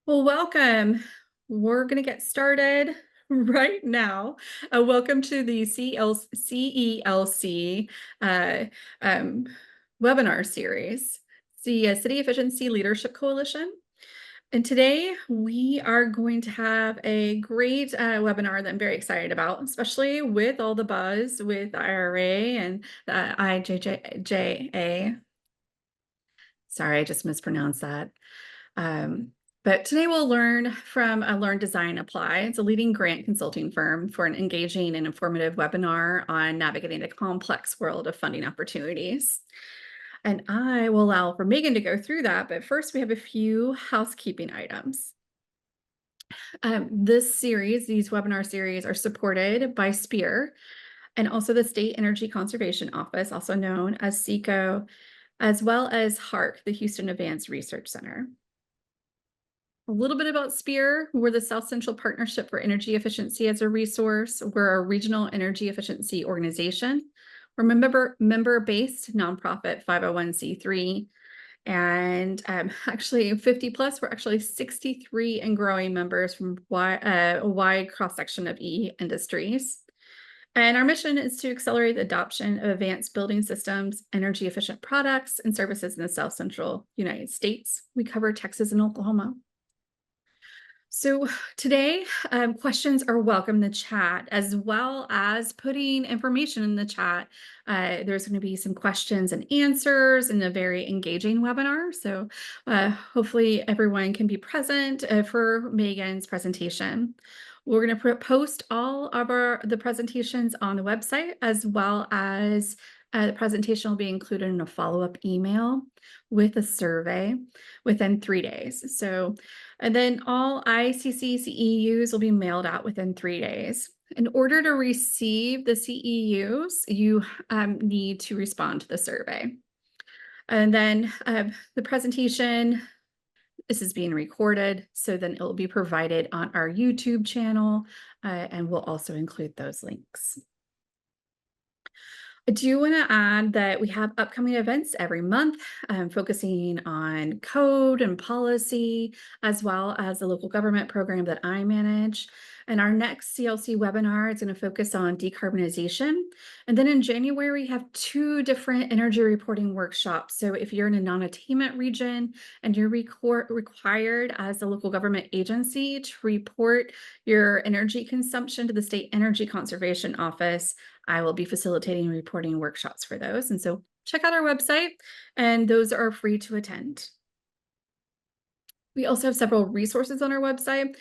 Well, welcome. We're going to get started right now. Welcome to the CELC uh, um, webinar series, the City Efficiency Leadership Coalition. And today we are going to have a great webinar that I'm very excited about, especially with all the buzz with the IRA and the IJJA. Sorry, I just mispronounced that. Um, but today we'll learn from Learn Design Apply. It's a leading grant consulting firm for an engaging and informative webinar on navigating the complex world of funding opportunities. And I will allow for Megan to go through that, but first we have a few housekeeping items. These webinar series are supported by SPEER and also the State Energy Conservation Office, also known as SECO, as well as HARC, the Houston Advanced Research Center. A little bit about SPEER. We're the South Central Partnership for Energy Efficiency as a resource. We're a regional energy efficiency organization. We're a member-based nonprofit 501c3. And actually 50 plus, we're actually 63 and growing members from a wide cross-section of industries. And our mission is to accelerate the adoption of advanced building systems, energy efficient products, and services in the South Central United States. We cover Texas and Oklahoma. So today, questions are welcome in the chat, as well as putting information in the chat. There's going to be some questions and answers in a very engaging webinar. So hopefully everyone can be present for Megan's presentation. We're going to post all of the presentations on the website, as well as the presentation will be included in a follow-up email with a survey within 3 days. And then all ICC CEUs will be mailed out within 3 days. In order to receive the CEUs, you need to respond to the survey. And then the presentation, this is being recorded, so then it will be provided on our YouTube channel, and we'll also include those links. I do want to add that we have upcoming events every month, focusing on code and policy, as well as the local government program that I manage. And our next CLC webinar is going to focus on decarbonization. And then in January, we have 2 different energy reporting workshops. So if you're in a non-attainment region and you're required as a local government agency to report your energy consumption to the State Energy Conservation Office, I will be facilitating reporting workshops for those. And so check out our website, and those are free to attend. We also have several resources on our website.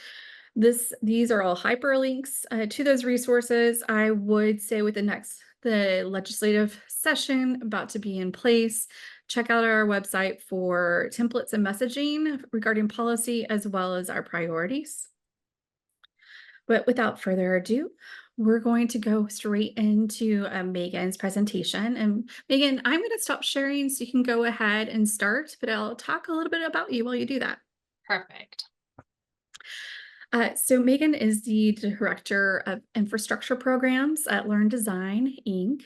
These are all hyperlinks to those resources. I would say with the legislative session about to be in place, check out our website for templates and messaging regarding policy, as well as our priorities. But without further ado, we're going to go straight into Megan's presentation. And Megan, I'm going to stop sharing so you can go ahead and start, but I'll talk a little bit about you while you do that. Perfect. So Megan is the Director of Infrastructure Programs at Learn Design, Inc.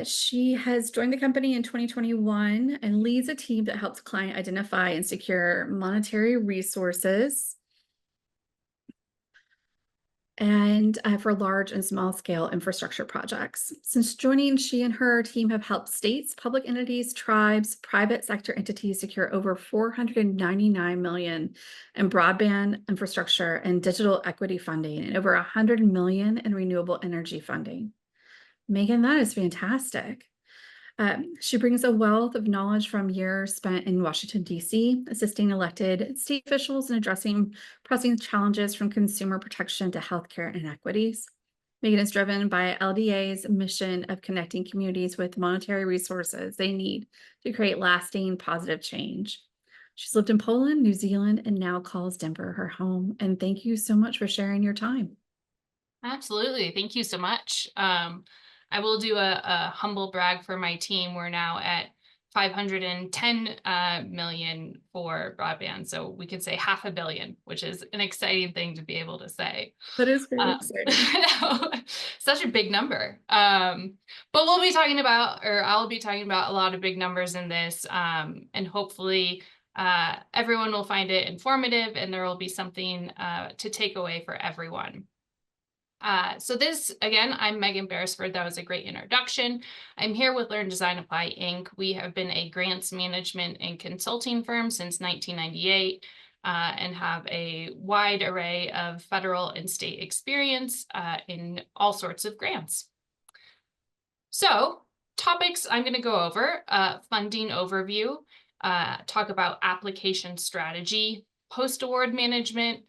She has joined the company in 2021 and leads a team that helps clients identify and secure monetary resources and for large and small scale infrastructure projects. Since joining, she and her team have helped states, public entities, tribes, private sector entities secure over $499 million in broadband infrastructure and digital equity funding, and over $100 million in renewable energy funding. Megan, that is fantastic. She brings a wealth of knowledge from years spent in Washington, D.C., assisting elected state officials in addressing pressing challenges from consumer protection to healthcare inequities. Megan is driven by LDA's mission of connecting communities with monetary resources they need to create lasting positive change. She's lived in Poland, New Zealand, and now calls Denver her home. And thank you so much for sharing your time. Absolutely. Thank you so much. I will do a humble brag for my team. We're now at 510 million for broadband. So we could say $500 million, which is an exciting thing to be able to say. That is very exciting. Such a big number. But we'll be talking about, or I'll be talking about a lot of big numbers in this, and hopefully Everyone will find it informative, and there will be something to take away for everyone. So this, again, I'm Megan Beresford. That was a great introduction. I'm here with Learn, Design, Apply, Inc. We have been a grants management and consulting firm since 1998 and have a wide array of federal and state experience in all sorts of grants. So topics I'm going to go over, funding overview, talk about application strategy, post-award management,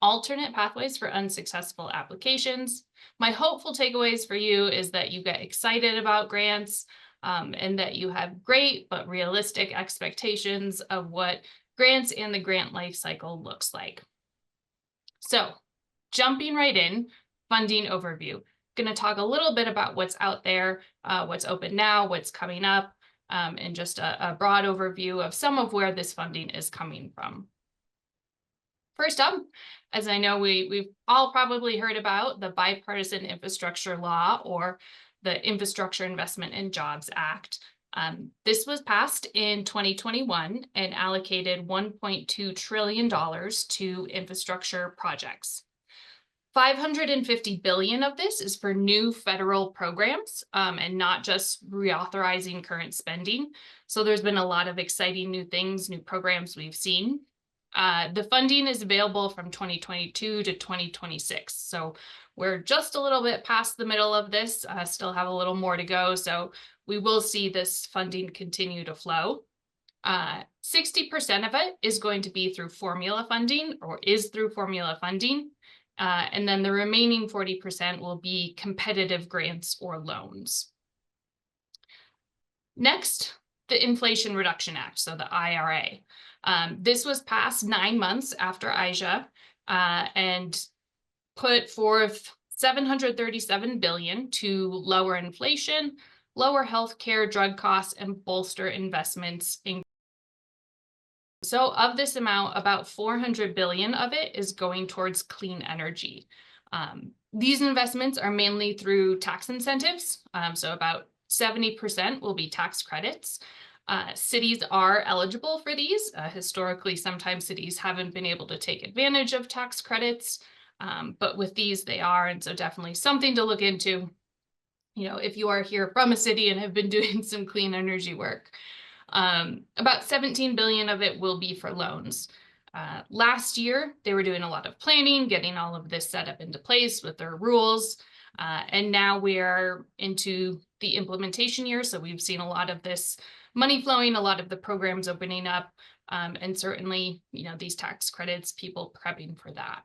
alternate pathways for unsuccessful applications. My hopeful takeaways for you is that you get excited about grants and that you have great but realistic expectations of what grants and the grant life cycle looks like. So jumping right in, funding overview. Going to talk a little bit about what's out there, what's open now, what's coming up, and just a broad overview of some of where this funding is coming from. First up, as I know we've all probably heard about the Bipartisan Infrastructure Law, or the Infrastructure Investment and Jobs Act. This was passed in 2021 and allocated $1.2 trillion to infrastructure projects. $550 billion of this is for new federal programs and not just reauthorizing current spending. So there's been a lot of exciting new things, new programs we've seen. The funding is available from 2022 to 2026. So we're just a little bit past the middle of this, still have a little more to go. So we will see this funding continue to flow. 60% of it is going to be through formula funding, or is through formula funding. And then the remaining 40% will be competitive grants or loans. Next, the Inflation Reduction Act, so the IRA. This was passed 9 months after IJA and put forth $737 billion to lower inflation, lower healthcare drug costs, and bolster investments in. So of this amount, about $400 billion of it is going towards clean energy. These investments are mainly through tax incentives. So about 70% will be tax credits. Cities are eligible for these. Historically, sometimes cities haven't been able to take advantage of tax credits, but with these they are, and so definitely something to look into, you know, if you are here from a city and have been doing some clean energy work. About 17 billion of it will be for loans. Last year, they were doing a lot of planning, getting all of this set up into place with their rules. And now we're into the implementation year. So we've seen a lot of this money flowing, a lot of the programs opening up, and certainly, you know, these tax credits, people prepping for that.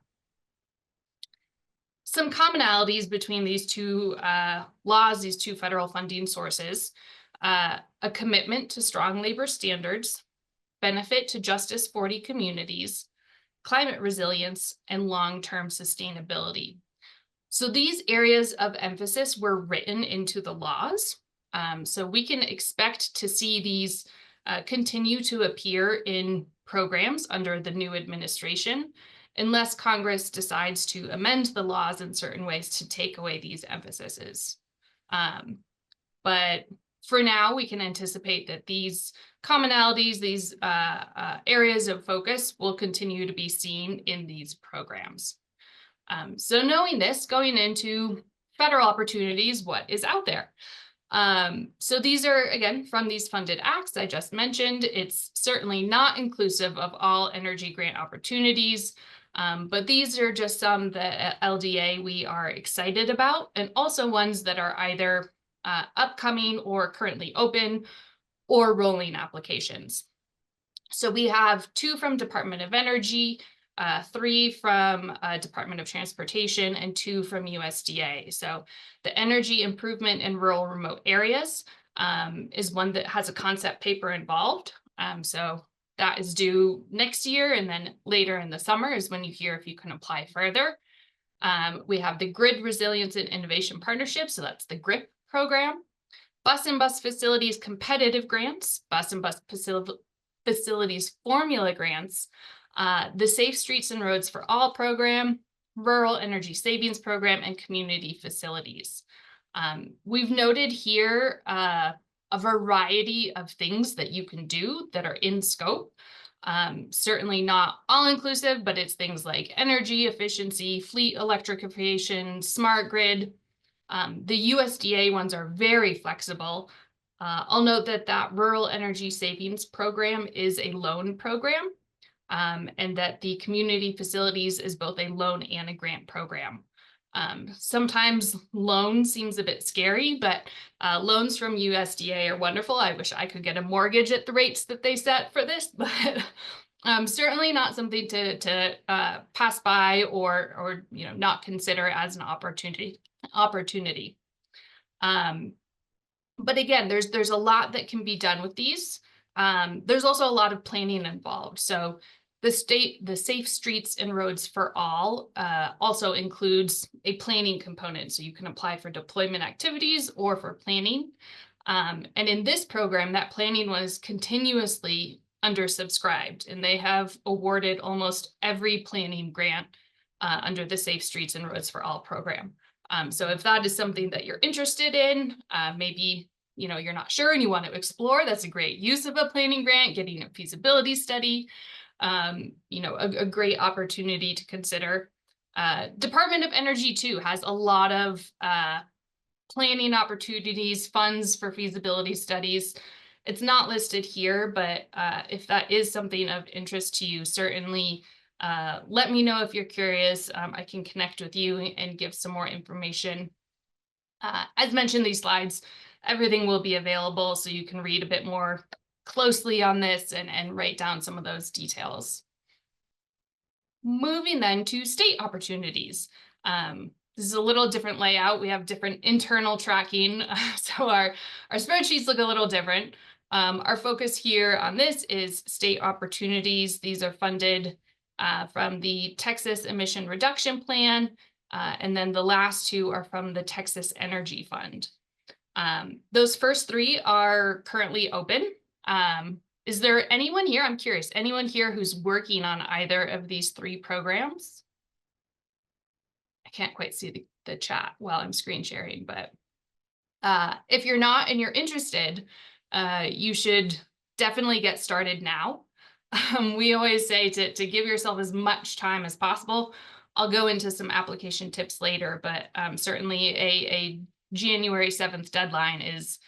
Some commonalities between these two laws, these two federal funding sources. A commitment to strong labor standards, benefit to Justice 40 communities, climate resilience, and long-term sustainability. So these areas of emphasis were written into the laws. So we can expect to see these continue to appear in programs under the new administration, unless Congress decides to amend the laws in certain ways to take away these emphases. But for now, we can anticipate that these commonalities, these areas of focus will continue to be seen in these programs. So knowing this, going into federal opportunities, what is out there? So these are, again, from these funded acts I just mentioned. It's certainly not inclusive of all energy grant opportunities, but these are just some that at LDA we are excited about, and also ones that are either upcoming or currently open or rolling applications. So we have 2 from Department of Energy, 3 from Department of Transportation, and 2 from USDA. So the Energy Improvement in Rural Remote Areas is one that has a concept paper involved. So that is due next year, and then later in the summer is when you hear if you can apply further. We have the Grid Resilience and Innovation Partnership, so that's the GRIP program. Bus and Bus Facilities Competitive Grants, Bus and Bus Facilities Formula Grants, the Safe Streets and Roads for All program, Rural Energy Savings Program, and Community Facilities. We've noted here a variety of things that you can do that are in scope. Certainly not all inclusive, but it's things like energy efficiency, fleet electrification, smart grid. The USDA ones are very flexible. I'll note that that Rural Energy Savings Program is a loan program, and that the community facilities is both a loan and a grant program. Sometimes loan seems a bit scary, but loans from USDA are wonderful. I wish I could get a mortgage at the rates that they set for this, but certainly not something to pass by or not consider as an opportunity. But again, there's a lot that can be done with these. There's also a lot of planning involved. So the Safe Streets and Roads for All also includes a planning component. So you can apply for deployment activities or for planning. And in this program, that planning was continuously undersubscribed, and they have awarded almost every planning grant under the Safe Streets and Roads for All program. So if that is something that you're interested in, maybe you're not sure and you want to explore, that's a great use of a planning grant, getting a feasibility study, a great opportunity to consider. Department of Energy too has a lot of planning opportunities, funds for feasibility studies. It's not listed here, but if that is something of interest to you, certainly let me know if you're curious. I can connect with you and give some more information. As mentioned, these slides, everything will be available so you can read a bit more closely on this and write down some of those details. Moving then to state opportunities. This is a little different layout. We have different internal tracking, so our spreadsheets look a little different. Our focus here on this is state opportunities. These are funded from the Texas Emission Reduction Plan, and then the last two are from the Texas Energy Fund. Those first three are currently open. Is there anyone here? I'm curious, anyone here who's working on either of these three programs? I can't quite see the chat while I'm screen sharing, but if you're not and you're interested, you should definitely get started now. We always say to give yourself as much time as possible. I'll go into some application tips later, but certainly a January 7th deadline is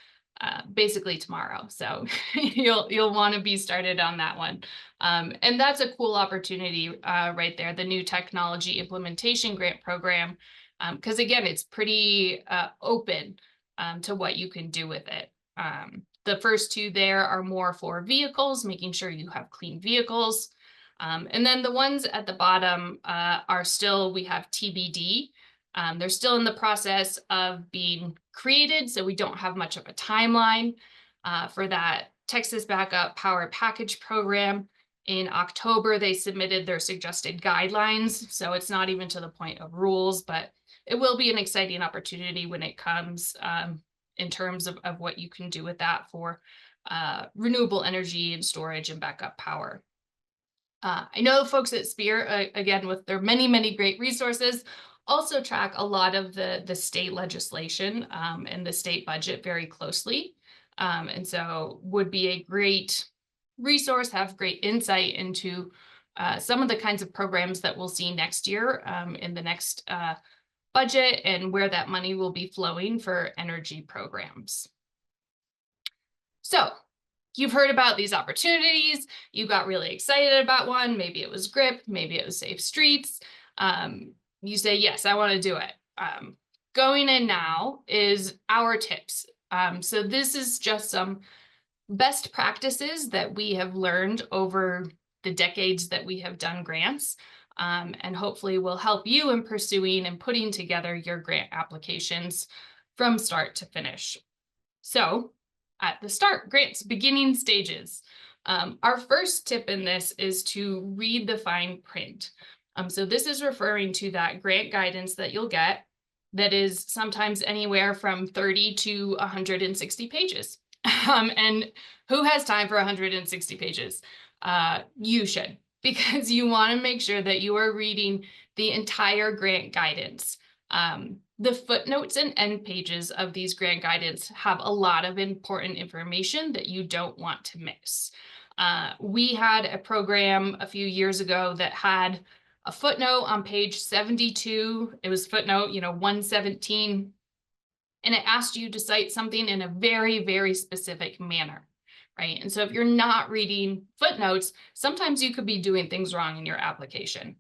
basically tomorrow. So you'll want to be started on that one. And that's a cool opportunity right there, the New Technology Implementation Grant Program, because again, it's pretty open to what you can do with it. The first two there are more for vehicles, making sure you have clean vehicles. And then the ones at the bottom are still, we have TBD. They're still in the process of being created, so we don't have much of a timeline for that Texas Backup Power Package Program. In October, they submitted their suggested guidelines, so it's not even to the point of rules, but it will be an exciting opportunity when it comes in terms of what you can do with that for renewable energy and storage and backup power. I know folks at SPEER, again, with their many, many great resources, also track a lot of the state legislation and the state budget very closely. And so would be a great resource, have great insight into some of the kinds of programs that we'll see next year in the next budget and where that money will be flowing for energy programs. So you've heard about these opportunities, you got really excited about one, maybe it was GRIP, maybe it was Safe Streets. You say, yes, I want to do it. Going in now is our tips. So this is just some best practices that we have learned over the decades that we have done grants, and hopefully will help you in pursuing and putting together your grant applications from start to finish. So at the start, grants, beginning stages. Our first tip in this is to read the fine print. So this is referring to that grant guidance that you'll get that is sometimes anywhere from 30 to 160 pages. And who has time for 160 pages? You should, because you want to make sure that you are reading the entire grant guidance. The footnotes and end pages of these grant guidance have a lot of important information that you don't want to miss. We had a program a few years ago that had a footnote on page 72. It was footnote, 117, and it asked you to cite something in a very, very specific manner, right? And so if you're not reading footnotes, sometimes you could be doing things wrong in your application.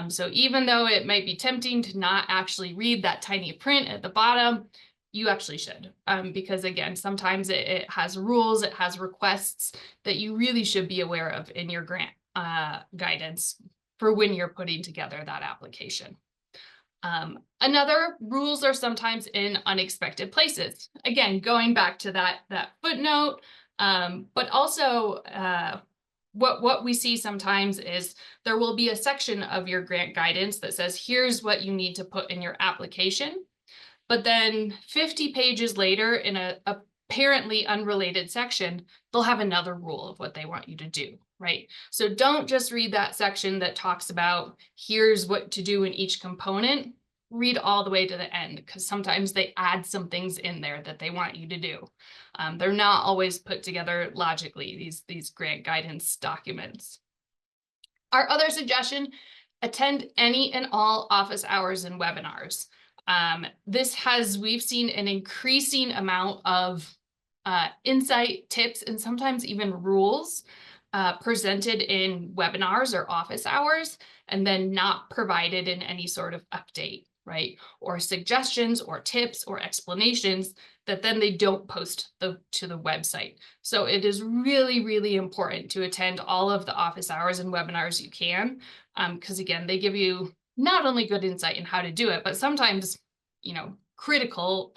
So even though it might be tempting to not actually read that tiny print at the bottom, you actually should, because again, sometimes it has rules, it has requests that you really should be aware of in your grant guidance for when you're putting together that application. Another, rules are sometimes in unexpected places. Again, going back to that footnote, but also what we see sometimes is there will be a section of your grant guidance that says, here's what you need to put in your application. But then 50 pages later, in a apparently unrelated section, they'll have another rule of what they want you to do, right? So don't just read that section that talks about here's what to do in each component. Read all the way to the end, because sometimes they add some things in there that they want you to do. They're not always put together logically, these grant guidance documents. Our other suggestion, attend any and all office hours and webinars. We've seen an increasing amount of insight, tips, and sometimes even rules presented in webinars or office hours, and then not provided in any sort of update, right? Or suggestions or tips or explanations that then they don't post to the website. So it is really, really important to attend all of the office hours and webinars you can, because again, they give you not only good insight in how to do it, but sometimes, critical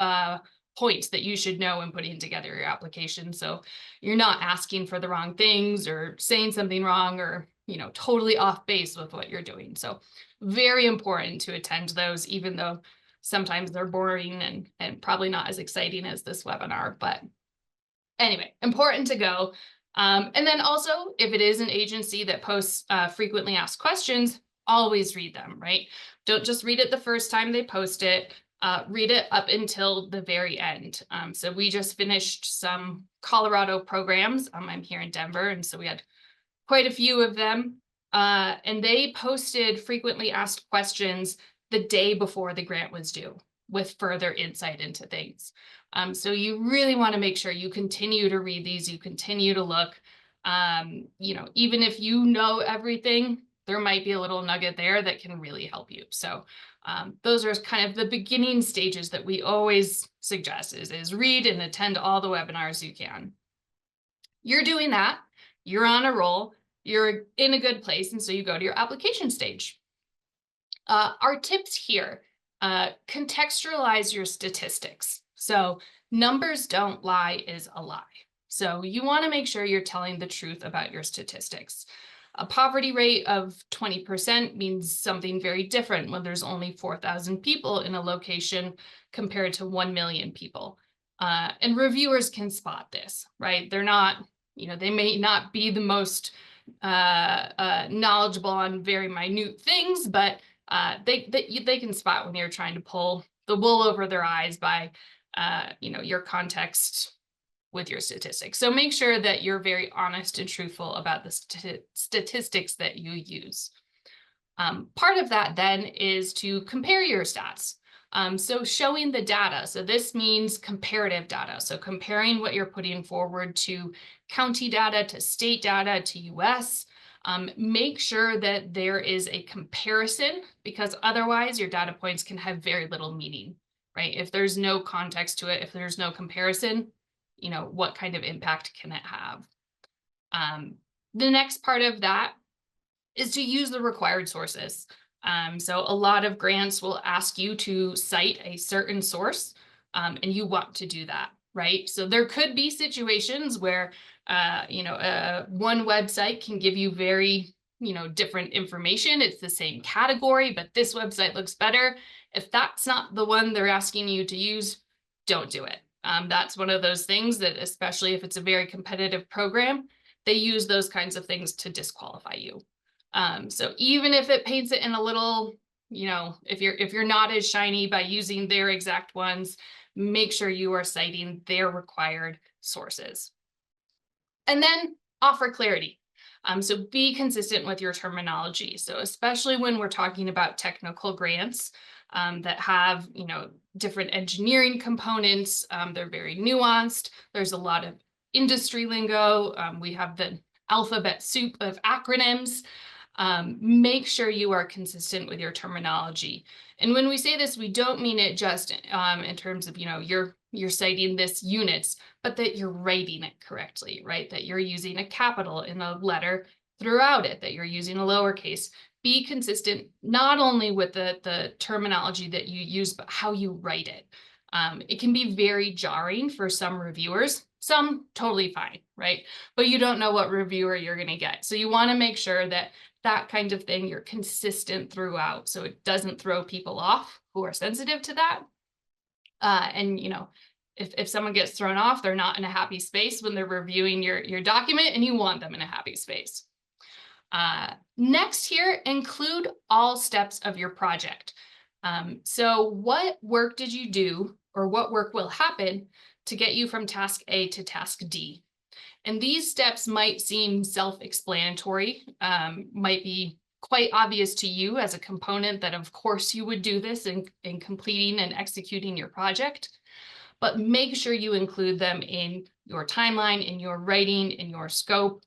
points that you should know when putting together your application. So you're not asking for the wrong things or saying something wrong or, totally off base with what you're doing. So very important to attend those, even though sometimes they're boring and probably not as exciting as this webinar, but anyway, important to go. And then also, if it is an agency that posts frequently asked questions, always read them, right? Don't just read it the first time they post it. Read it up until the very end. So we just finished some Colorado programs. I'm here in Denver, and so we had quite a few of them. And they posted frequently asked questions the day before the grant was due with further insight into things. So you really want to make sure you continue to read these, you continue to look. Even if you know everything, there might be a little nugget there that can really help you. So those are kind of the beginning stages that we always suggest is read and attend all the webinars you can. You're doing that, you're on a roll, you're in a good place, and so you go to your application stage. Our tips here, contextualize your statistics. So numbers don't lie is a lie. So you want to make sure you're telling the truth about your statistics. A poverty rate of 20% means something very different when there's only 4,000 people in a location compared to 1 million people. And reviewers can spot this, right? They're not, they may not be the most knowledgeable on very minute things, but they can spot when you're trying to pull the wool over their eyes by, your context with your statistics. So make sure that you're very honest and truthful about the statistics that you use. Part of that then is to compare your stats. So showing the data. So this means comparative data. So comparing what you're putting forward to county data, to state data, to US. Make sure that there is a comparison, because otherwise your data points can have very little meaning, right? If there's no context to it, if there's no comparison, what kind of impact can it have? The next part of that is to use the required sources. So a lot of grants will ask you to cite a certain source, and you want to do that, right? So there could be situations where, one website can give you very, different information. It's the same category, but this website looks better. If that's not the one they're asking you to use, don't do it. That's one of those things that, especially if it's a very competitive program, they use those kinds of things to disqualify you. So even if it paints it in a little, if you're not as shiny by using their exact ones, make sure you are citing their required sources. And then offer clarity. So be consistent with your terminology. So especially when we're talking about technical grants that have, different engineering components, they're very nuanced. There's a lot of industry lingo. We have the alphabet soup of acronyms. Make sure you are consistent with your terminology. And when we say this, we don't mean it just in terms of, you're citing this units, but that you're writing it correctly, right? That you're using a capital in a letter throughout it, that you're using a lowercase. Be consistent, not only with the terminology that you use, but how you write it. It can be very jarring for some reviewers, some totally fine, right? But you don't know what reviewer you're going to get. So you want to make sure that that kind of thing, you're consistent throughout, so it doesn't throw people off who are sensitive to that. And if someone gets thrown off, they're not in a happy space when they're reviewing your document, and you want them in a happy space. Next here, include all steps of your project. So what work did you do, or what work will happen to get you from task A to task D? And these steps might seem self-explanatory, might be quite obvious to you as a component that of course you would do this in completing and executing your project, but make sure you include them in your timeline, in your writing, in your scope,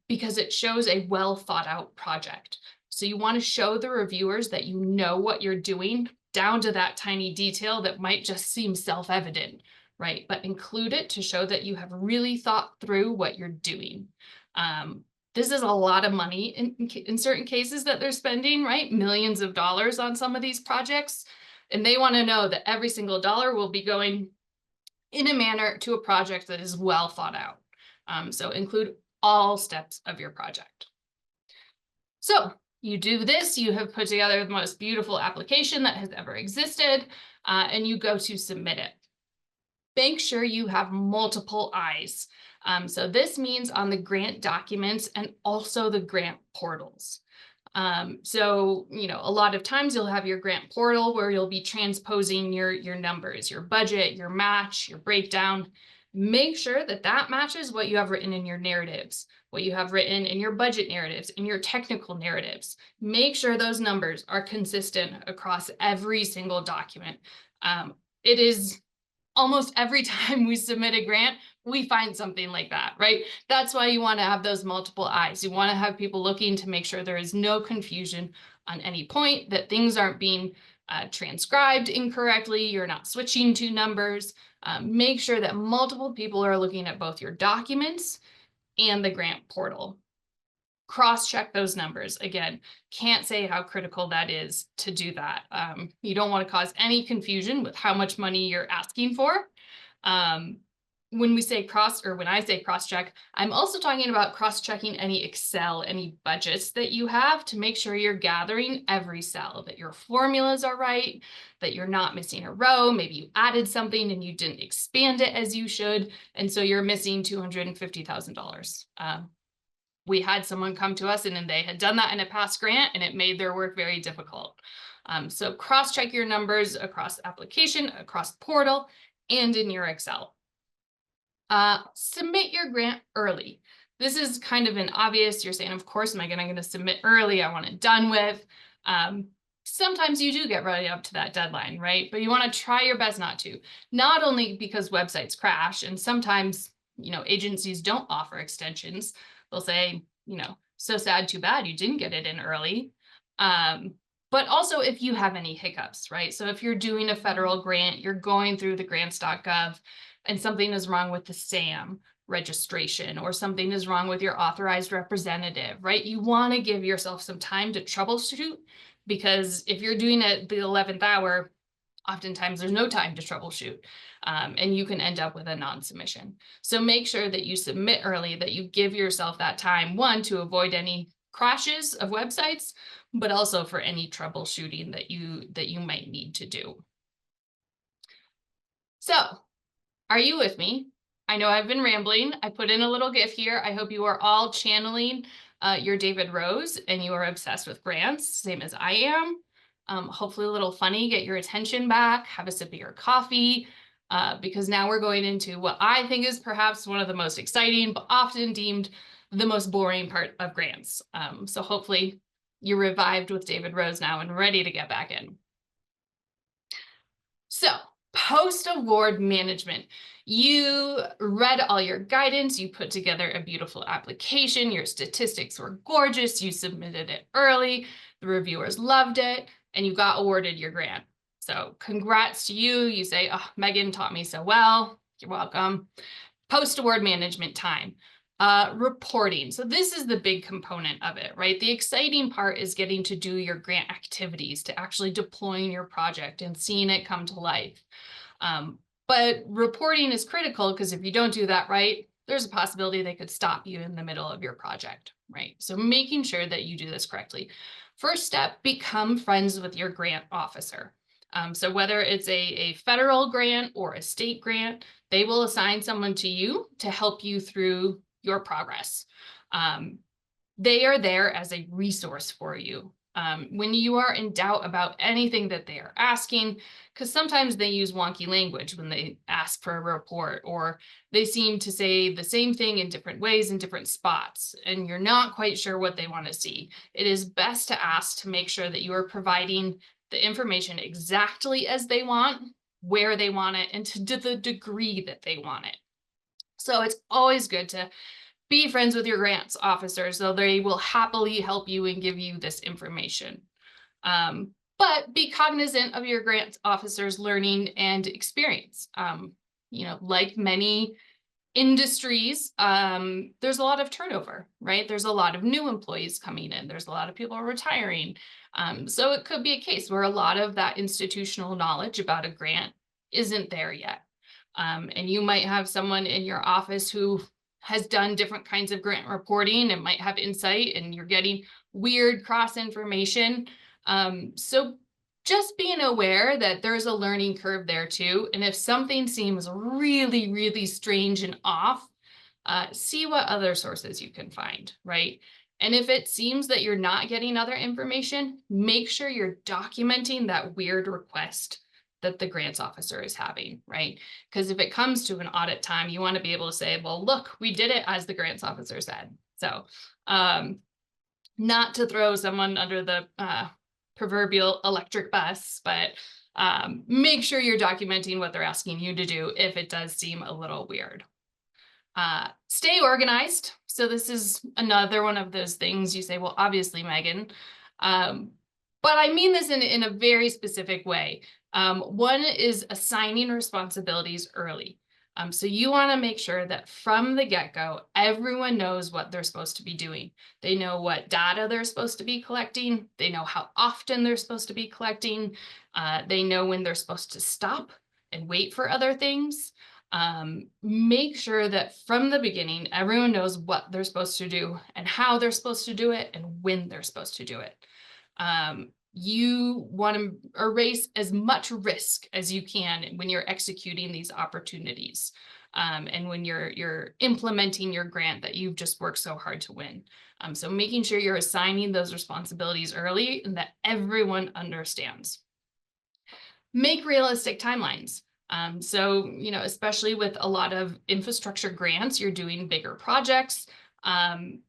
because it shows a well thought out project. So you want to show the reviewers that you know what you're doing down to that tiny detail that might just seem self-evident, right? But include it to show that you have really thought through what you're doing. This is a lot of money in certain cases that they're spending, right? Millions of dollars on some of these projects. And they want to know that every single dollar will be going in a manner to a project that is well thought out. So include all steps of your project. So you do this, you have put together the most beautiful application that has ever existed, and you go to submit it. Make sure you have multiple eyes. So this means on the grant documents and also the grant portals. So, a lot of times you'll have your grant portal where you'll be transposing your numbers, your budget, your match, your breakdown. Make sure that that matches what you have written in your narratives, what you have written in your budget narratives, in your technical narratives. Make sure those numbers are consistent across every single document. It is almost every time we submit a grant, we find something like that, right? That's why you want to have those multiple eyes. You want to have people looking to make sure there is no confusion on any point, that things aren't being transcribed incorrectly, you're not switching two numbers. Make sure that multiple people are looking at both your documents and the grant portal. Cross-check those numbers. Again, can't say how critical that is to do that. You don't want to cause any confusion with how much money you're asking for. When we say when I say cross-check, I'm also talking about cross-checking any Excel, any budgets that you have to make sure you're gathering every cell, that your formulas are right, that you're not missing a row. Maybe you added something and you didn't expand it as you should, and so you're missing $250,000. We had someone come to us and then they had done that in a past grant and it made their work very difficult. So cross-check your numbers across application, across portal, and in your Excel. Submit your grant early. This is kind of an obvious, you're saying, of course, am I going to submit early? I want it done with. Sometimes you do get right up to that deadline, right? But you want to try your best not to. Not only because websites crash, and sometimes, agencies don't offer extensions. They'll say, so sad, too bad you didn't get it in early. But also if you have any hiccups, right? So if you're doing a federal grant, you're going through the grants.gov and something is wrong with the SAM registration or something is wrong with your authorized representative, right? You want to give yourself some time to troubleshoot, because if you're doing it at the 11th hour, oftentimes there's no time to troubleshoot, and you can end up with a non-submission. So make sure that you submit early, that you give yourself that time, one, to avoid any crashes of websites, but also for any troubleshooting that you might need to do. So, are you with me? I know I've been rambling. I put in a little GIF here. I hope you are all channeling your David Rose and you are obsessed with grants, same as I am. Hopefully a little funny, get your attention back, have a sip of your coffee. because now we're going into what I think is perhaps one of the most exciting, but often deemed the most boring part of grants. So hopefully you're revived with David Rose now and ready to get back in. So, post-award management. You read all your guidance, you put together a beautiful application, your statistics were gorgeous, you submitted it early, the reviewers loved it, and you got awarded your grant. So congrats to you. You say, oh, Megan taught me so well. You're welcome. Post-award management time. Reporting. So this is the big component of it, right? The exciting part is getting to do your grant activities, to actually deploying your project and seeing it come to life. But reporting is critical because if you don't do that right, there's a possibility they could stop you in the middle of your project, right? So making sure that you do this correctly. First step, become friends with your grant officer. So whether it's a federal grant or a state grant, they will assign someone to you to help you through your progress. They are there as a resource for you. When you are in doubt about anything that they are asking, because sometimes they use wonky language when they ask for a report, or they seem to say the same thing in different ways in different spots, and you're not quite sure what they want to see. It is best to ask to make sure that you are providing the information exactly as they want, where they want it, and to the degree that they want it. So it's always good to be friends with your grants officer so they will happily help you and give you this information. But be cognizant of your grants officer's learning and experience. Like many industries, there's a lot of turnover, right? There's a lot of new employees coming in. There's a lot of people retiring. So it could be a case where a lot of that institutional knowledge about a grant isn't there yet. And you might have someone in your office who has done different kinds of grant reporting and might have insight, and you're getting weird cross information. So just being aware that there's a learning curve there too. And if something seems really, really strange and off, see what other sources you can find, right? And if it seems that you're not getting other information, make sure you're documenting that weird request that the grants officer is having, right? Because if it comes to an audit time, you want to be able to say, well, look, we did it as the grants officer said. So not to throw someone under the proverbial electric bus, but make sure you're documenting what they're asking you to do if it does seem a little weird. Stay organized. So this is another one of those things you say, well, obviously, Megan, but I mean this in a very specific way. One is assigning responsibilities early. So you want to make sure that from the get-go, everyone knows what they're supposed to be doing. They know what data they're supposed to be collecting. They know how often they're supposed to be collecting. They know when they're supposed to stop and wait for other things. Make sure that from the beginning, everyone knows what they're supposed to do and how they're supposed to do it and when they're supposed to do it. You want to erase as much risk as you can when you're executing these opportunities, and when you're implementing your grant that you've just worked so hard to win. So making sure you're assigning those responsibilities early and that everyone understands. Make realistic timelines. So, especially with a lot of infrastructure grants, you're doing bigger projects.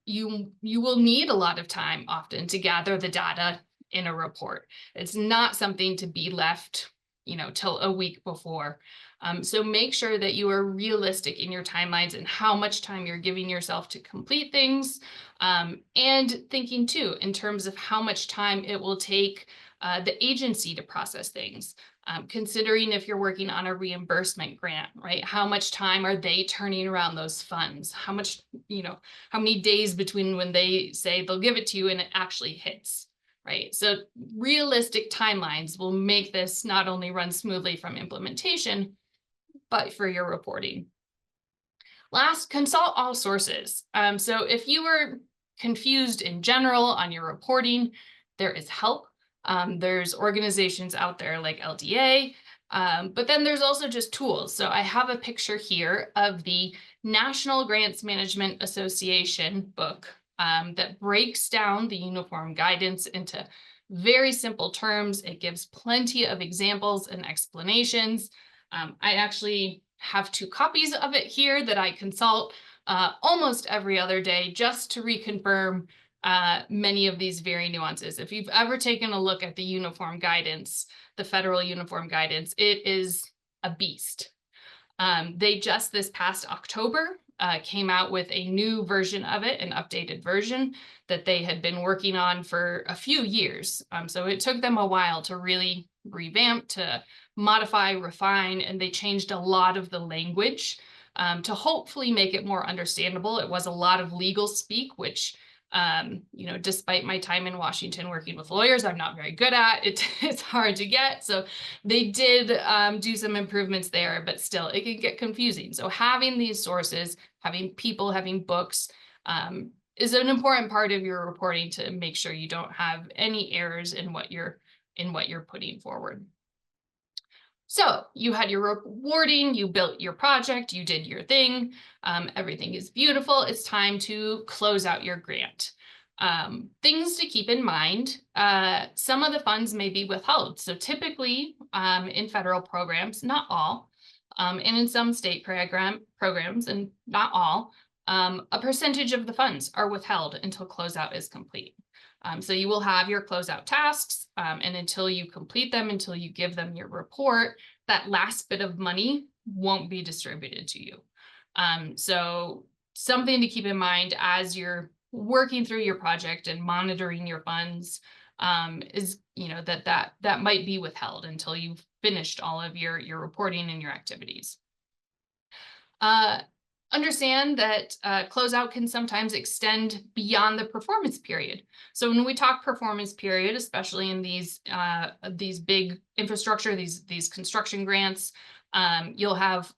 You will need a lot of time often to gather the data in a report. It's not something to be left, till a week before. So make sure that you are realistic in your timelines and how much time you're giving yourself to complete things, and thinking too in terms of how much time it will take the agency to process things. Considering if you're working on a reimbursement grant, right? How much time are they turning around those funds? How much, how many days between when they say they'll give it to you and it actually hits, right? So realistic timelines will make this not only run smoothly from implementation, but for your reporting. Last, consult all sources. So if you were confused in general on your reporting, there is help. There's organizations out there like LDA, but then there's also just tools. So I have a picture here of the National Grants Management Association book that breaks down the uniform guidance into very simple terms. It gives plenty of examples and explanations. I actually have 2 copies of it here that I consult almost every other day just to reconfirm many of these very nuances. If you've ever taken a look at the uniform guidance, the federal uniform guidance, it is a beast. They just this past October came out with a new version of it, an updated version that they had been working on for a few years. So it took them a while to really revamp, to modify, refine, and they changed a lot of the language to hopefully make it more understandable. It was a lot of legal speak, which despite my time in Washington working with lawyers, I'm not very good at it. It's hard to get. So they did do some improvements there, but still it can get confusing. So having these sources, having people, having books is an important part of your reporting to make sure you don't have any errors in what you're putting forward. So you had your rewarding, you built your project, you did your thing, everything is beautiful. It's time to close out your grant. Things to keep in mind, some of the funds may be withheld. So typically in federal programs, not all, and in some state programs, and not all, a percentage of the funds are withheld until closeout is complete. So you will have your closeout tasks, and until you complete them, until you give them your report, that last bit of money won't be distributed to you. So something to keep in mind as you're working through your project and monitoring your funds is, that might be withheld until you've finished all of your reporting and your activities. Understand that closeout can sometimes extend beyond the performance period. So when we talk performance period, especially in these big infrastructure, these construction grants, you'll have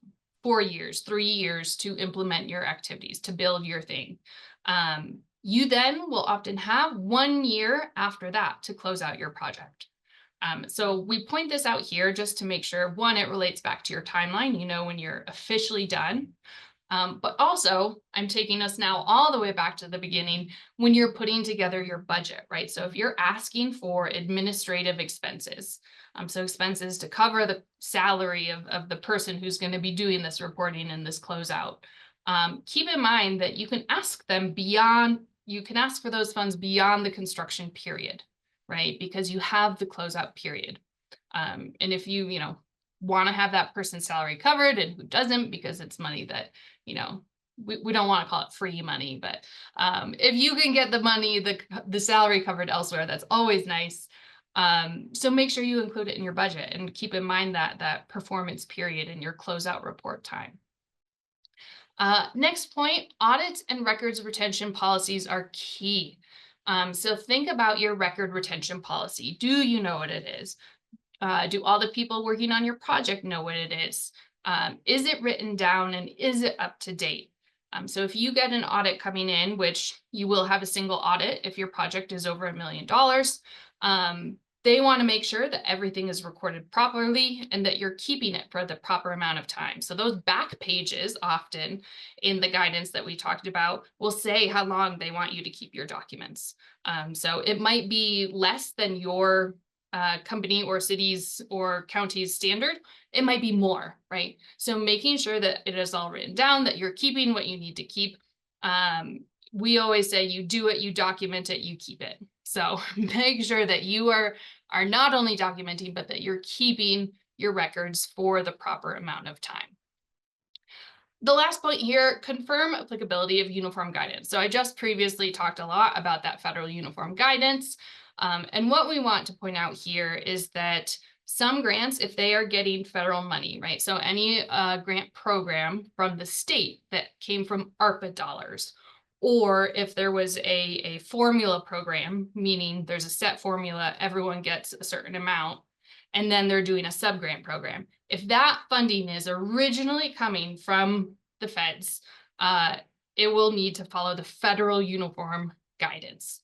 4 years, 3 years to implement your activities, to build your thing. You then will often have 1 year after that to close out your project. So we point this out here just to make sure, one, it relates back to your timeline, when you're officially done. But also, I'm taking us now all the way back to the beginning when you're putting together your budget, right? So if you're asking for administrative expenses, so expenses to cover the salary of the person who's going to be doing this reporting and this closeout, keep in mind that you can ask for those funds beyond the construction period, right? Because you have the closeout period. And if you want to have that person's salary covered, and who doesn't, because it's money that, we don't want to call it free money, but if you can get the money, the salary covered elsewhere, that's always nice. So make sure you include it in your budget and keep in mind that performance period in your closeout report time. Next point, audits and records retention policies are key. So think about your record retention policy. Do you know what it is? Do all the people working on your project know what it is? Is it written down and is it up to date? So if you get an audit coming in, which you will have a single audit if your project is over $1 million, they want to make sure that everything is recorded properly and that you're keeping it for the proper amount of time. So those back pages often in the guidance that we talked about will say how long they want you to keep your documents. So it might be less than your company or cities or counties standard. It might be more, right? So making sure that it is all written down, that you're keeping what you need to keep. We always say you do it, you document it, you keep it. So make sure that you are not only documenting, but that you're keeping your records for the proper amount of time. The last point here, confirm applicability of uniform guidance. So I just previously talked a lot about that federal uniform guidance. And what we want to point out here is that some grants, if they are getting federal money, right? So any grant program from the state that came from ARPA dollars, or if there was a formula program, meaning there's a set formula, everyone gets a certain amount, and then they're doing a sub-grant program. If that funding is originally coming from the feds, it will need to follow the federal uniform guidance.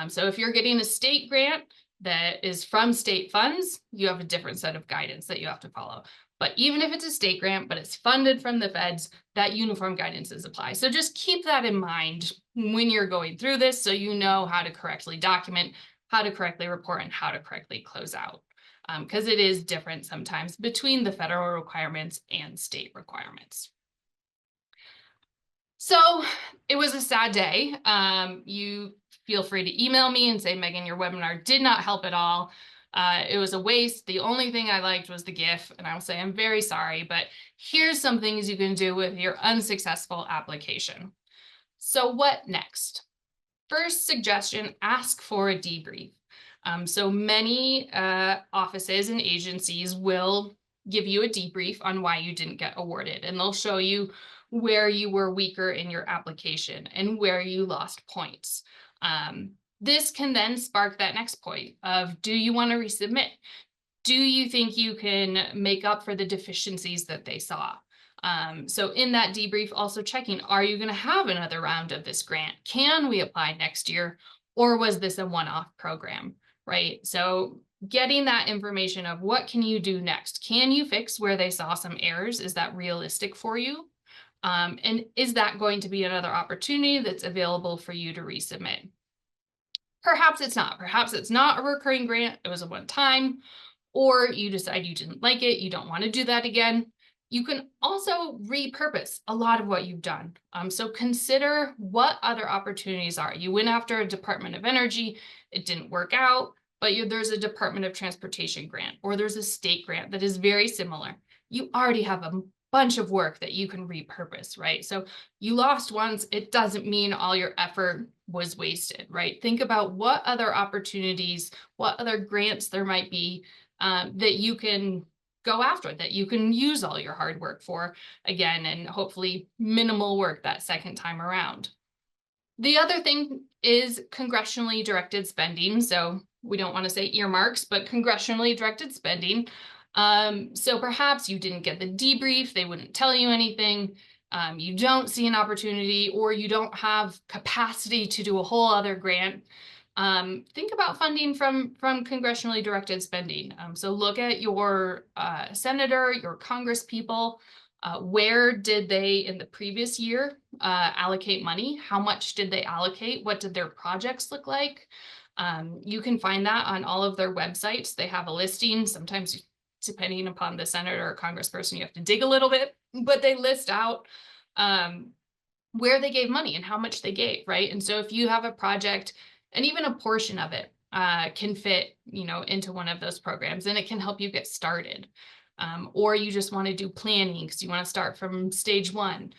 So if you're getting a state grant that is from state funds, you have a different set of guidance that you have to follow. But even if it's a state grant, but it's funded from the feds, that uniform guidance is applied. So just keep that in mind when you're going through this, so you know how to correctly document, how to correctly report, and how to correctly close out. because it is different sometimes between the federal requirements and state requirements. So it was a sad day. You feel free to email me and say, Megan, your webinar did not help at all. It was a waste. The only thing I liked was the GIF, and I will say I'm very sorry, but here's some things you can do with your unsuccessful application. So what next? First suggestion, ask for a debrief. So many offices and agencies will give you a debrief on why you didn't get awarded, and they'll show you where you were weaker in your application and where you lost points. This can then spark that next point of, do you want to resubmit? Do you think you can make up for the deficiencies that they saw? So in that debrief, also checking, are you going to have another round of this grant? Can we apply next year? Or was this a one-off program, right? So getting that information of what can you do next? Can you fix where they saw some errors? Is that realistic for you? And is that going to be another opportunity that's available for you to resubmit? Perhaps it's not. Perhaps it's not a recurring grant. It was a one-time, or you decide you didn't like it, you don't want to do that again. You can also repurpose a lot of what you've done. So consider what other opportunities are. You went after a Department of Energy, it didn't work out, but there's a Department of Transportation grant, or there's a state grant that is very similar. You already have a bunch of work that you can repurpose, right? So you lost once, it doesn't mean all your effort was wasted, right? Think about what other opportunities, what other grants there might be that you can go after, that you can use all your hard work for again, and hopefully minimal work that second time around. The other thing is congressionally directed spending. So we don't want to say earmarks, but congressionally directed spending. So perhaps you didn't get the debrief, they wouldn't tell you anything. You don't see an opportunity, or you don't have capacity to do a whole other grant. Think about funding from congressionally directed spending. So look at your senator, your Congress people. Where did they in the previous year allocate money? How much did they allocate? What did their projects look like? You can find that on all of their websites. They have a listing. Sometimes, depending upon the senator or congressperson, you have to dig a little bit, but they list out where they gave money and how much they gave, right? And so if you have a project, and even a portion of it can fit, into one of those programs, and it can help you get started. Or you just want to do planning because you want to start from stage one.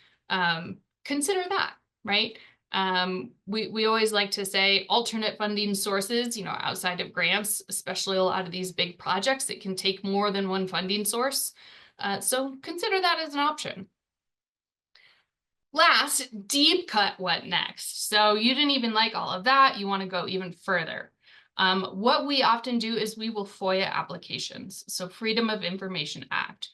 Consider that, right? We always like to say alternate funding sources, outside of grants, especially a lot of these big projects, it can take more than one funding source. So consider that as an option. Last, deep cut what next. So you didn't even like all of that. You want to go even further. What we often do is we will FOIA applications. So Freedom of Information Act.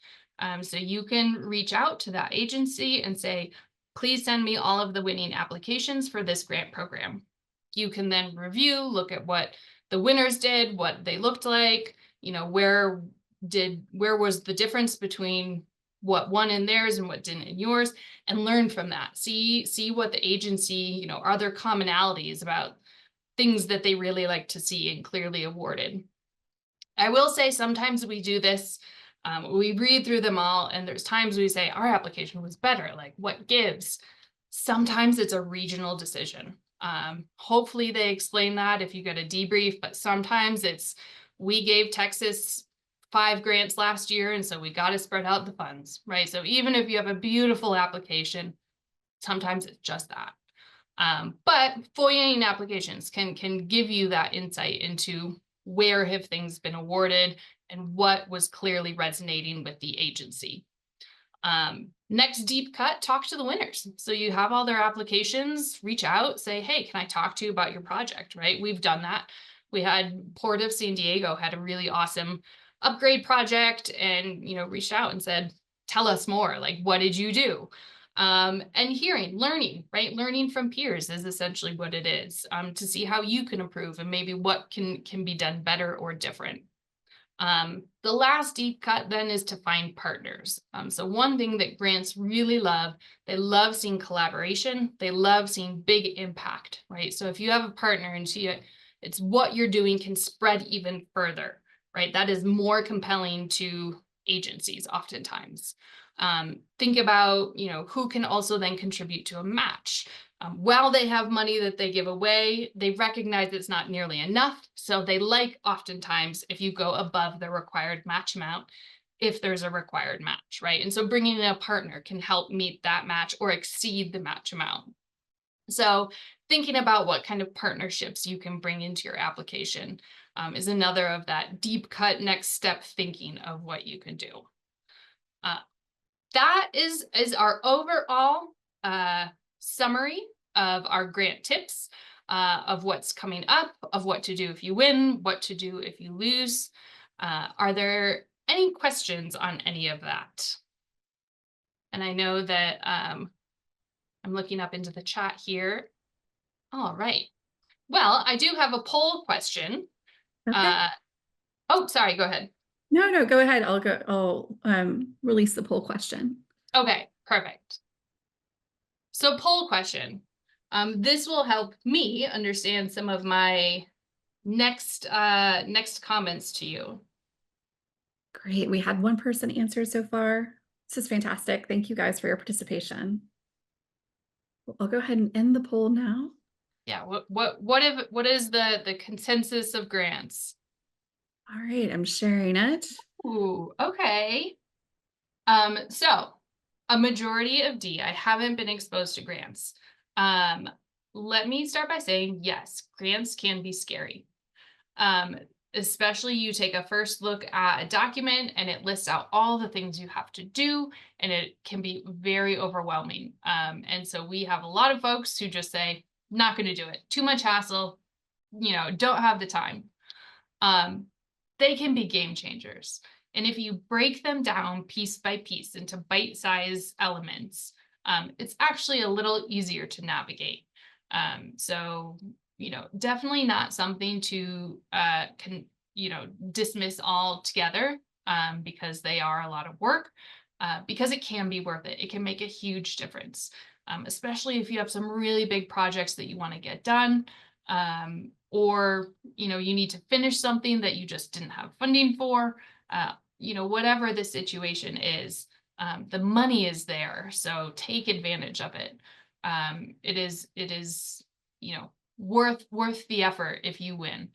So you can reach out to that agency and say, please send me all of the winning applications for this grant program. You can then review, look at what the winners did, what they looked like, where was the difference between what won in theirs and what didn't in yours, and learn from that. See what the agency, are there commonalities about things that they really like to see and clearly awarded. I will say sometimes we do this, we read through them all, and there's times we say our application was better, like what gives? Sometimes it's a regional decision. Hopefully they explain that if you get a debrief, but sometimes it's, we gave Texas 5 grants last year, and so we got to spread out the funds, right? So even if you have a beautiful application, sometimes it's just that. But FOIA applications can give you that insight into where have things been awarded and what was clearly resonating with the agency. Next deep cut, talk to the winners. So you have all their applications, reach out, say, hey, can I talk to you about your project, right? We've done that. We had Port of San Diego had a really awesome upgrade project, and reached out and said, tell us more, like what did you do? And learning, right? Learning from peers is essentially what it is, to see how you can improve and maybe what can be done better or different. The last deep cut then is to find partners. So one thing that grants really love, they love seeing collaboration. They love seeing big impact, right? So if you have a partner and it's what you're doing can spread even further, right? That is more compelling to agencies oftentimes. Think about, who can also then contribute to a match. While they have money that they give away, they recognize it's not nearly enough. So they like oftentimes if you go above the required match amount, if there's a required match, right? And so bringing in a partner can help meet that match or exceed the match amount. So thinking about what kind of partnerships you can bring into your application is another of that deep cut next step thinking of what you can do. Uh, that is our overall summary of our grant tips, of what's coming up, of what to do if you win, what to do if you lose. Are there any questions on any of that? And I know that I'm looking up into the chat here. All right. Well, I do have a poll question. Okay. Oh, sorry, go ahead. No, no, go ahead. I'll release the poll question. Okay, perfect. So poll question. This will help me understand some of my next comments to you. Great. We had one person answer so far. This is fantastic. Thank you guys for your participation. I'll go ahead and end the poll now. Yeah, what is the consensus of grants? All right, I'm sharing it. Ooh, okay. So a majority of D, I haven't been exposed to grants. Let me start by saying, yes, grants can be scary. Especially you take a first look at a document and it lists out all the things you have to do, and it can be very overwhelming. And so we have a lot of folks who just say, not going to do it, too much hassle, don't have the time. They can be game changers. And if you break them down piece by piece into bite-sized elements, it's actually a little easier to navigate. So, definitely not something to dismiss altogether, because they are a lot of work, because it can be worth it. It can make a huge difference, especially if you have some really big projects that you want to get done. Or you need to finish something that you just didn't have funding for, whatever the situation is, the money is there, so take advantage of it. It is worth the effort if you win,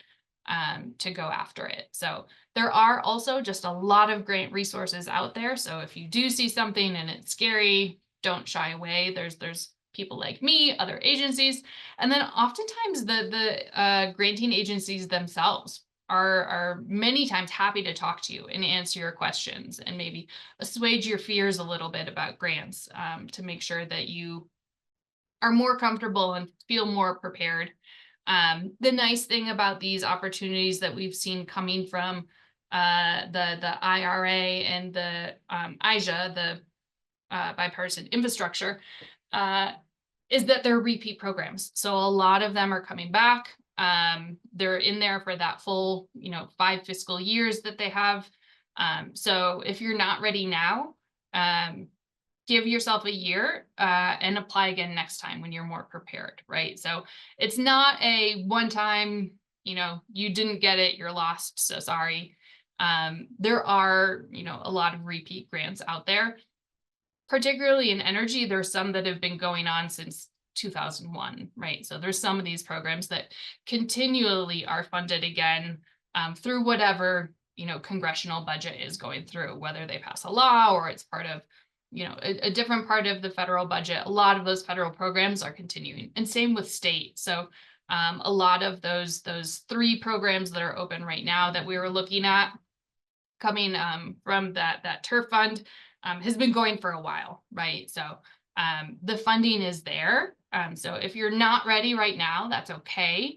to go after it. So there are also just a lot of grant resources out there, so if you do see something and it's scary, don't shy away. There's people like me, other agencies, and then oftentimes the granting agencies themselves are many times happy to talk to you and answer your questions and maybe assuage your fears a little bit about grants, to make sure that you are more comfortable and feel more prepared. The nice thing about these opportunities that we've seen coming from the IRA and the IJA, the bipartisan infrastructure, is that they're repeat programs. So a lot of them are coming back. They're in there for that full, 5 fiscal years that they have. So if you're not ready now, give yourself a year, and apply again next time when you're more prepared, right? So it's not a one time, you didn't get it, you're lost, so sorry. There are, a lot of repeat grants out there. Particularly in energy, there's some that have been going on since 2001, right? So there's some of these programs that continually are funded again, through whatever, congressional budget is going through, whether they pass a law or it's part of, a different part of the federal budget. A lot of those federal programs are continuing, and same with state. So a lot of those 3 programs that are open right now that we were looking at coming from that turf fund, has been going for a while, right? So the funding is there. So if you're not ready right now, that's okay.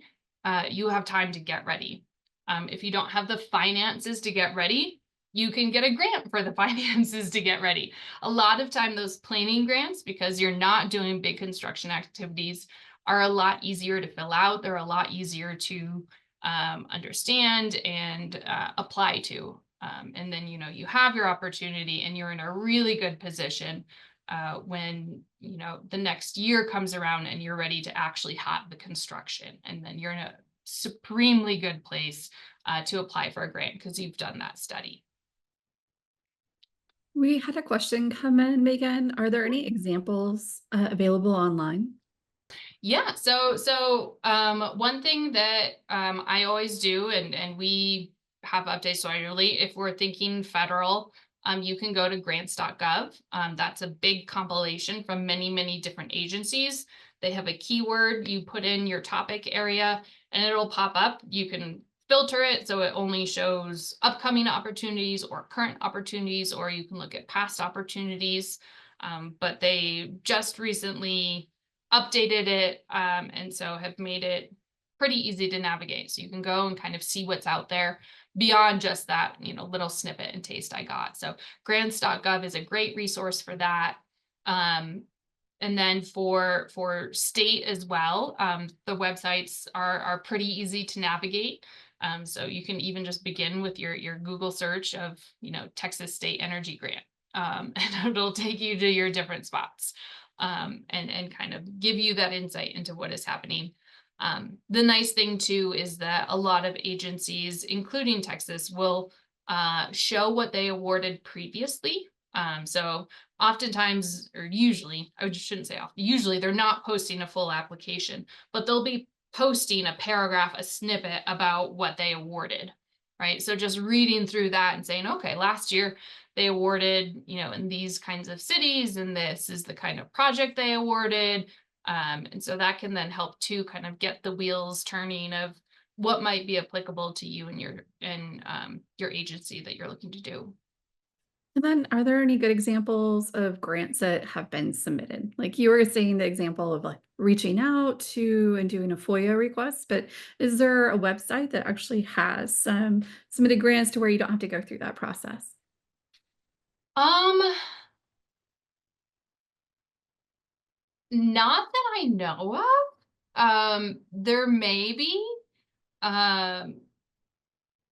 You have time to get ready. If you don't have the finances to get ready, you can get a grant for the finances to get ready. A lot of time, those planning grants, because you're not doing big construction activities, are a lot easier to fill out. They're a lot easier to understand and apply to. And then, you have your opportunity and you're in a really good position when, the next year comes around and you're ready to actually have the construction. And then you're in a supremely good place to apply for a grant because you've done that study. We had a question come in, Megan. Are there any examples available online? Yeah. One thing that I always do, and we have updates regularly, if we're thinking federal, you can go to grants.gov. That's a big compilation from many, many different agencies. They have a keyword, you put in your topic area, and it'll pop up. You can filter it so it only shows upcoming opportunities or current opportunities, or you can look at past opportunities. But they just recently updated it, and so have made it pretty easy to navigate. So you can go and kind of see what's out there beyond just that, little snippet and taste I got. So grants.gov is a great resource for that. Um, and then for state as well, the websites are pretty easy to navigate. So you can even just begin with your Google search of, Texas State Energy Grant, and it'll take you to your different spots, and kind of give you that insight into what is happening. The nice thing too is that a lot of agencies, including Texas, will show what they awarded previously. So oftentimes, or usually, I just shouldn't say often, usually they're not posting a full application, but they'll be posting a paragraph, a snippet about what they awarded, right? So just reading through that and saying, okay, last year they awarded, in these kinds of cities, and this is the kind of project they awarded. And so that can then help to kind of get the wheels turning of what might be applicable to you and your agency that you're looking to do. And then are there any good examples of grants that have been submitted? Like you were saying the example of like reaching out to and doing a FOIA request, but is there a website that actually has submitted grants to where you don't have to go through that process? Um, Not that I know of. There may be. Um,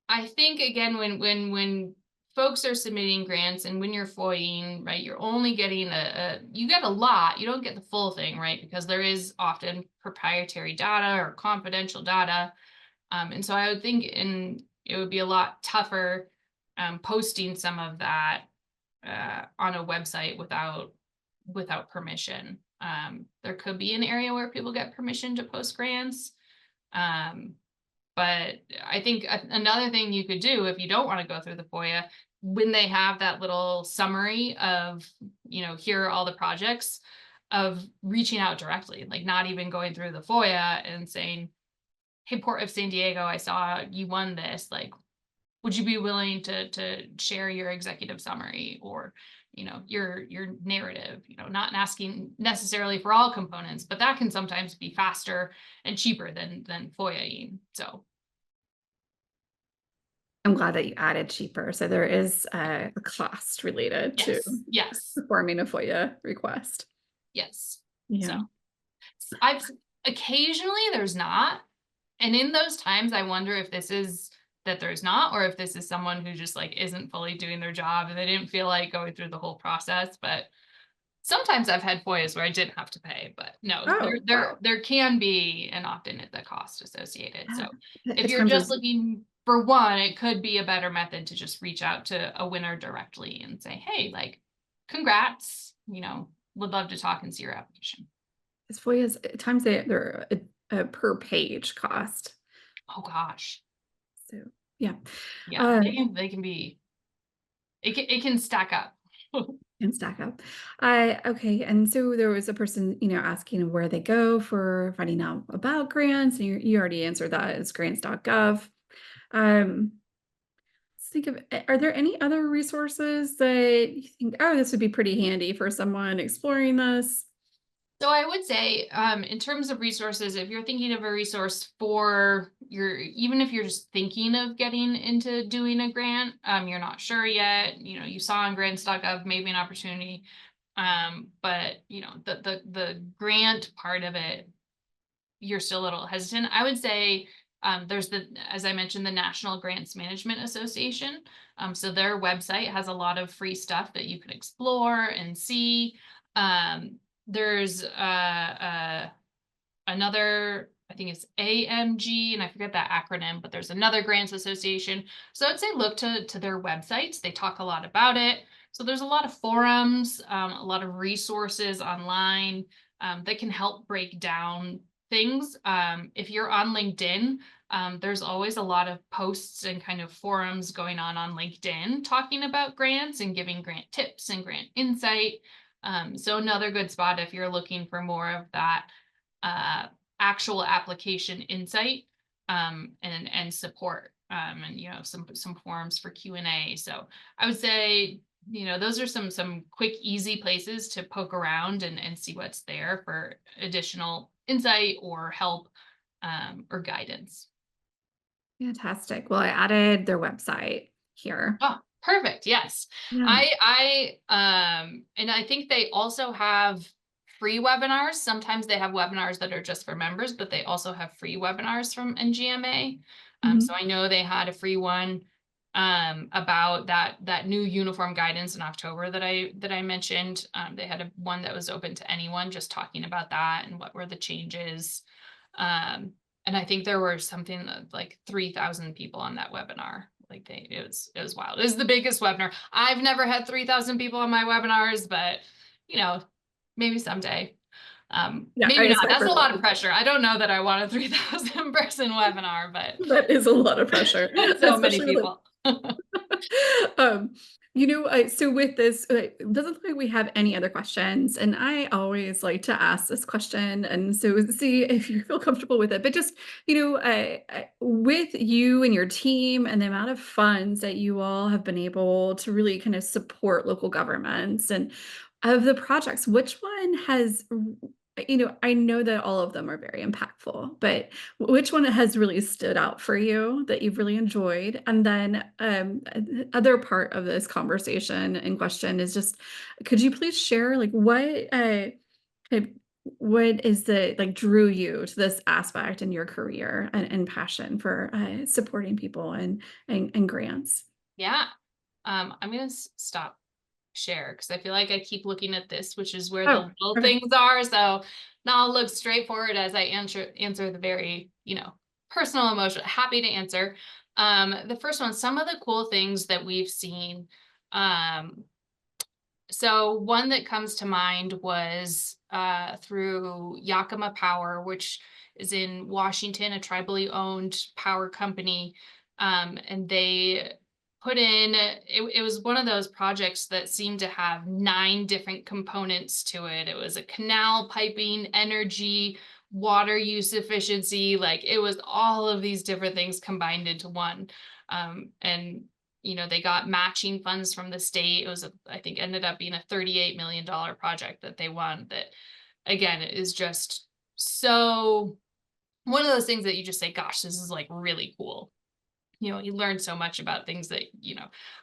I think again, when folks are submitting grants and when you're FOIAing, right, you're only getting you get a lot, you don't get the full thing, right? Because there is often proprietary data or confidential data. And so I would think it would be a lot tougher posting some of that on a website without permission. There could be an area where people get permission to post grants. Um, but I think another thing you could do if you don't want to go through the FOIA, when they have that little summary of, here are all the projects, of reaching out directly, like not even going through the FOIA and saying, hey, Port of San Diego, I saw you won this. Like, would you be willing to share your executive summary or, your narrative, not asking necessarily for all components, but that can sometimes be faster and cheaper than FOIA. So I'm glad that you added cheaper. So there is a cost related to yes, yes, performing a FOIA request. yes. So Yeah. I've occasionally there's not. And in those times, I wonder if this is that there's not, or if this is someone who just like isn't fully doing their job and they didn't feel like going through the whole process. But sometimes I've had FOIAs where I didn't have to pay, but no, there Oh, there wow. there can be, and often at the cost associated. So if At you're times just of looking for one, it could be a better method to just reach out to a winner directly and say, hey, like, congrats, would love to talk and see your application. as FOIAs, at times they're a per page cost. Oh gosh. So yeah. Yeah, Uh, they can be, it can stack up. and stack up. Okay, and so there was a person, asking where they go for finding out about grants, and you already answered that. It's grants.gov. Um, let's think of, are there any other resources that you think, oh, this would be pretty handy for someone exploring this? So I would say, in terms of resources, if you're thinking of a resource for even if you're just thinking of getting into doing a grant, you're not sure yet, you saw on grants.gov maybe an opportunity, but the grant part of it, you're still a little hesitant. I would say there's as I mentioned, the National Grants Management Association. So their website has a lot of free stuff that you can explore and see. There's another, I think it's AMG, and I forget that acronym, but there's another grants association. So I'd say look to their websites. They talk a lot about it. So there's a lot of forums, a lot of resources online that can help break down things. If you're on LinkedIn, there's always a lot of posts and kind of forums going on LinkedIn talking about grants and giving grant tips and grant insight. So another good spot if you're looking for more of that uh, actual application insight and support and some forums for Q&A. So I would say those are some quick easy places to poke around and see what's there for additional insight or help or guidance. Fantastic. Well, I added their website here. Oh, perfect. Yes. Yeah. And I think they also have free webinars. Sometimes they have webinars that are just for members, but they also have free webinars from NGMA. So Mhm. I know they had a free one about that new uniform guidance in October that I mentioned. They had one that was open to anyone, just talking about that and what were the changes. Um, and I think there were something like 3,000 people on that webinar. Like it was wild. It was the biggest webinar. I've never had 3,000 people on my webinars, but you know, maybe someday. Yeah, I Maybe not. aspire That's for a that lot of as pressure. well. I don't know that I want a 3,000 person webinar, but That is a lot of pressure, that's so many especially with people. um, so with this, it doesn't look like we have any other questions, and I always like to ask this question, and so see if you feel comfortable with it. But just with you and your team and the amount of funds that you all have been able to really kind of support local governments and of the projects, which one has I know that all of them are very impactful, but which one has really stood out for you that you've really enjoyed? And then, other part of this conversation and question is just, could you please share like kind of what is the like drew you to this aspect in your career and passion for supporting people and grants? Yeah. I'm gonna stop share because I feel like I keep looking at this, which is where Oh, the little okay. things are. So now I'll look straightforward as I answer the very, personal emotion. Happy to answer. The first one, some of the cool things that we've seen. Um, so one that comes to mind was through Yakima Power, which is in Washington, a tribally owned power company. And they put in, it was one of those projects that seemed to have 9 different components to it. It was a canal piping, energy, water use efficiency, like it was all of these different things combined into one. And they got matching funds from the state. It was, I think, ended up being a $38 million project that they won. That, again, is just so one of those things that you just say, gosh, this is like really cool. You learn so much about things that,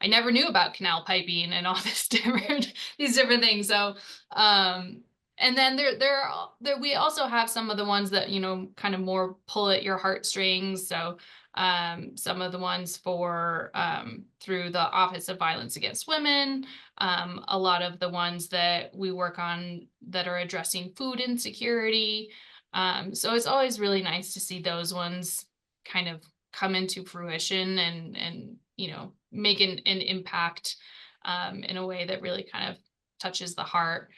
I never knew about canal piping and all these different things. So, and then there, we also have some of the ones that, kind of more pull at your heartstrings. So, some of the ones for, through the Office of Violence Against Women, a lot of the ones that we work on that are addressing food insecurity. So it's always really nice to see those ones kind of come into fruition and make an impact in a way that really kind of touches the heart.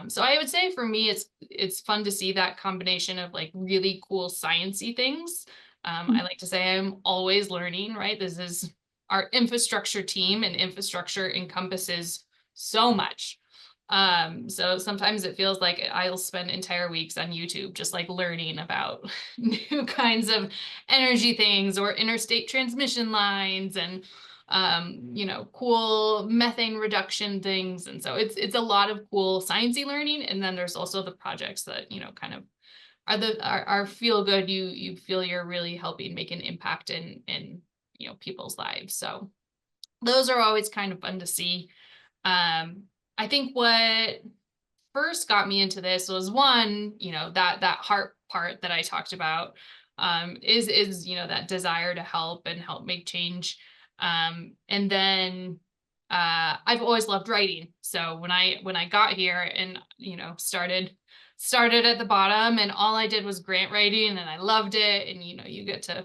So I would say for me it's fun to see that combination of like really cool sciencey things. I like to say I'm always learning, right? This is our infrastructure team, and infrastructure encompasses so much. So sometimes it feels like I'll spend entire weeks on YouTube just like learning about new kinds of energy things or interstate transmission lines and cool methane reduction things. And so it's a lot of cool sciencey learning. And then there's also the projects that, kind of are feel good. You feel you're really helping make an impact in people's lives. So those are always kind of fun to see. I think what first got me into this was one, that heart part that I talked about, is that desire to help and help make change. And then I've always loved writing. So when I got here and started started at the bottom and all I did was grant writing and I loved it. And, you get to,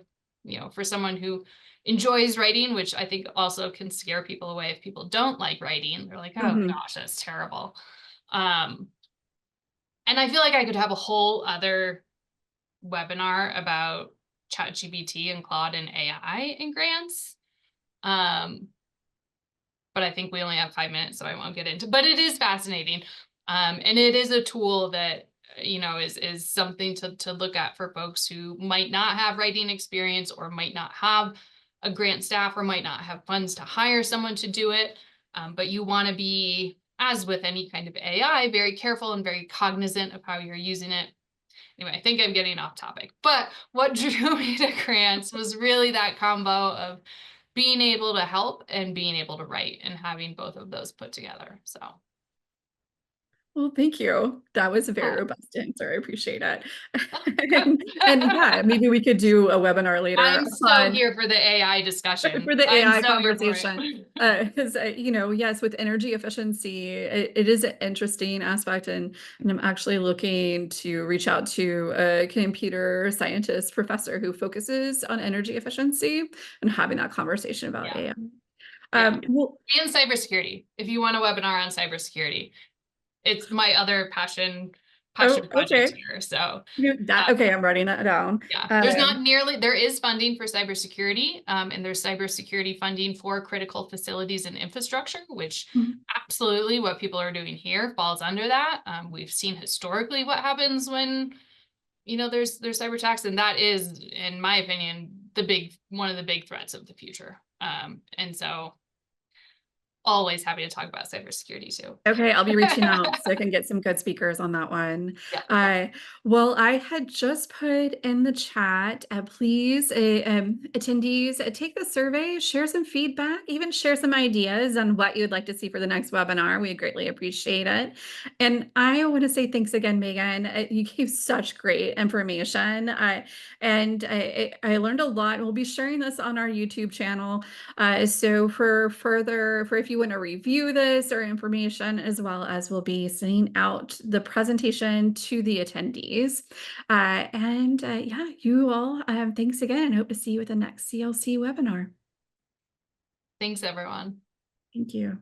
for someone who enjoys writing, which I think also can scare people away if people don't like writing, they're like, oh Mhm. gosh, that's terrible. Um, and I feel like I could have a whole other webinar about ChatGPT and Claude and AI in grants. Um, but I think we only have 5 minutes, so I won't get into, but it is fascinating. And it is a tool that, is something to look at for folks who might not have writing experience or might not have a grant staff or might not have funds to hire someone to do it. But you want to be, as with any kind of AI, very careful and very cognizant of how you're using it. Anyway, I think I'm getting off topic, but what drew me to grants was really that combo of being able to help and being able to write and having both of those put together. So, Well, thank you. That was a very oh. robust answer. I appreciate it. And yeah, maybe we could do a webinar later I'm so on here for the AI discussion. for the I'm AI so here for conversation. it. 'Cause, yes, with energy efficiency, it is an interesting aspect, and I'm actually looking to reach out to a computer scientist professor who focuses on energy efficiency and having that conversation about Yeah. AI. Yeah. Well, And cybersecurity. If you want a webinar on cybersecurity, it's my other passion oh, project okay. here. So, Okay, I'm writing that down. yeah, there is funding for cybersecurity, and there's cybersecurity funding for critical facilities and infrastructure, which Mhm. absolutely what people are doing here falls under that. We've seen historically what happens when, there's cyber attacks, and that is, in my opinion, one of the big threats of the future. And so always happy to talk about cybersecurity too. Okay, I'll be reaching out so I can get some good speakers on that one. Yeah. Uh, well, I had just put in the chat, please, attendees, take the survey, share some feedback, even share some ideas on what you'd like to see for the next webinar. We greatly appreciate it. And I want to say thanks again, Megan. You gave such great information. I learned a lot. We'll be sharing this on our YouTube channel. So for if you want to review this or information, as well as we'll be sending out the presentation to the attendees. Yeah, you all, thanks again. Hope to see you at the next CLC webinar. Thanks, everyone. Thank you.